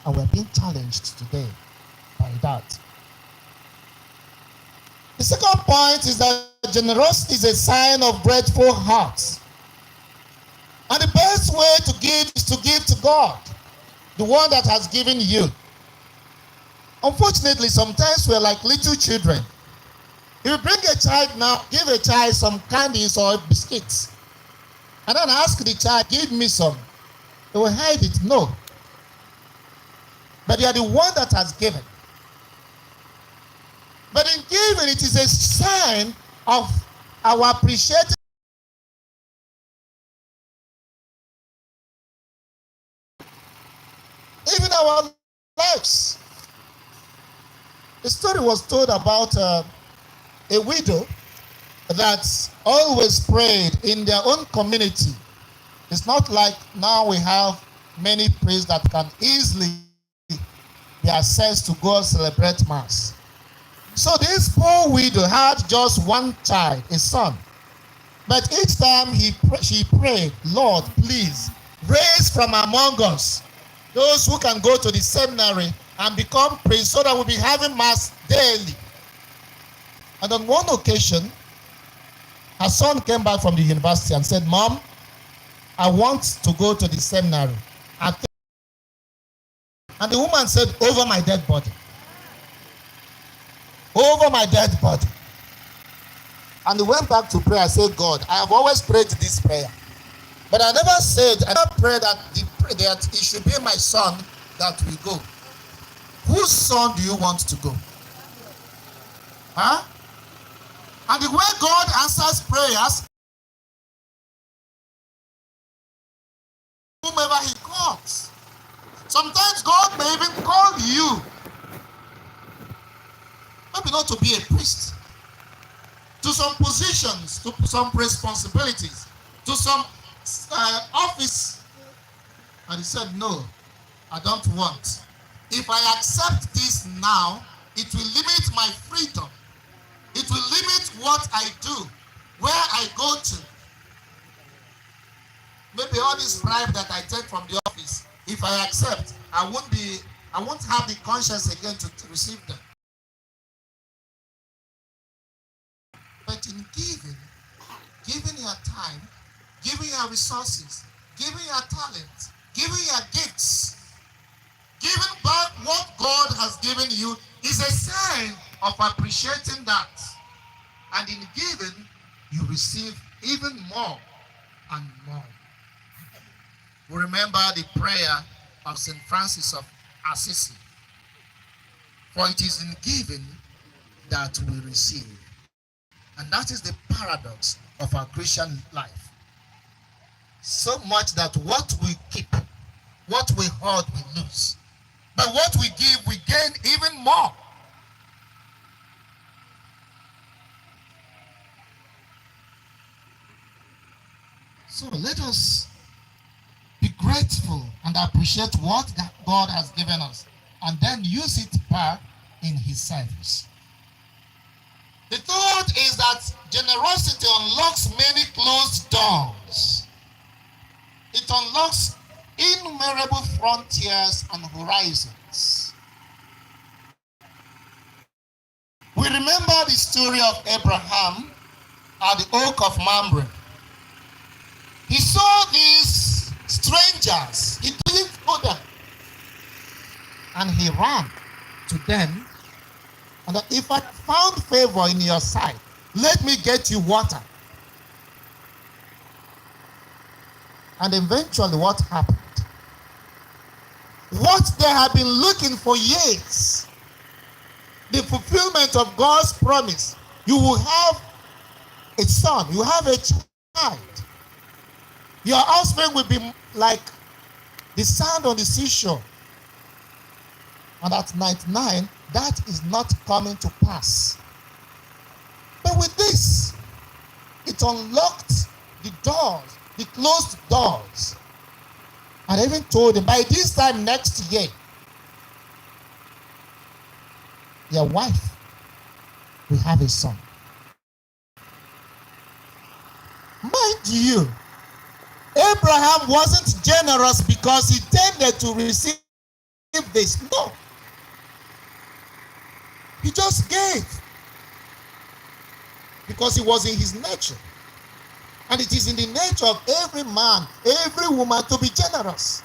And we're being challenged today by that. The second point is that generosity is a sign of grateful hearts. And the best way to give is to give to God, the one that has given you. Unfortunately, sometimes we're like little children. If you bring a child now, give a child some candies or biscuits, and then ask the child, give me some, they will hide it. No. But you are the one that has given. But in giving, it is a sign of our appreciating even our lives. The story was told about a widow that always prayed in their own community. It's not like now we have many priests that can easily be accessed to go celebrate Mass. So this poor widow had just one child, a son. But each time she prayed, Lord, please, raise from among us those who can go to the seminary and become priests so that we'll be having Mass daily. And on one occasion, her son came back from the university and said, Mom, I want to go to the seminary. And the woman said, over my dead body. Over my dead body. And he went back to pray. I said, God, I have always prayed this prayer. But I never prayed that it should be my son that will go. Whose son do you want to go? Huh? And the way God answers prayers, whomever he calls. Sometimes God may even call you, maybe not to be a priest, to some positions, to some responsibilities, to some office. And he said, no, I don't want. If I accept this now, it will limit my freedom. It will limit what I do, where I go to. Maybe all this bribe that I take from the office, if I accept, I won't have the conscience again to receive them. But in giving your time, giving your resources, giving your talent, giving your gifts, giving back what God has given you is a sign of appreciating that. And in giving, you receive even more and more. We remember the prayer of St. Francis of Assisi. For it is in giving that we receive. And that is the paradox of our Christian life. So much that what we keep, what we hoard, we lose. But what we give, we gain even more. So let us be grateful and appreciate what God has given us, and then use it back in his service. The third is that generosity unlocks many closed doors. It unlocks innumerable frontiers and horizons. We remember the story of Abraham at the Oak of Mamre. He saw these strangers. He didn't know them. And he ran to them. And that if I found favor in your sight, let me get you water. And eventually what happened? What they have been looking for years, the fulfillment of God's promise. You will have a son, you have a child. Your offspring will be like the sand on the seashore. And at 99, that is not coming to pass. But with this, it unlocked the doors, the closed doors. And I even told him, by this time next year, your wife will have a son. Mind you, Abraham wasn't generous because he tended to receive this. No. He just gave. Because it was in his nature. And it is in the nature of every man, every woman to be generous.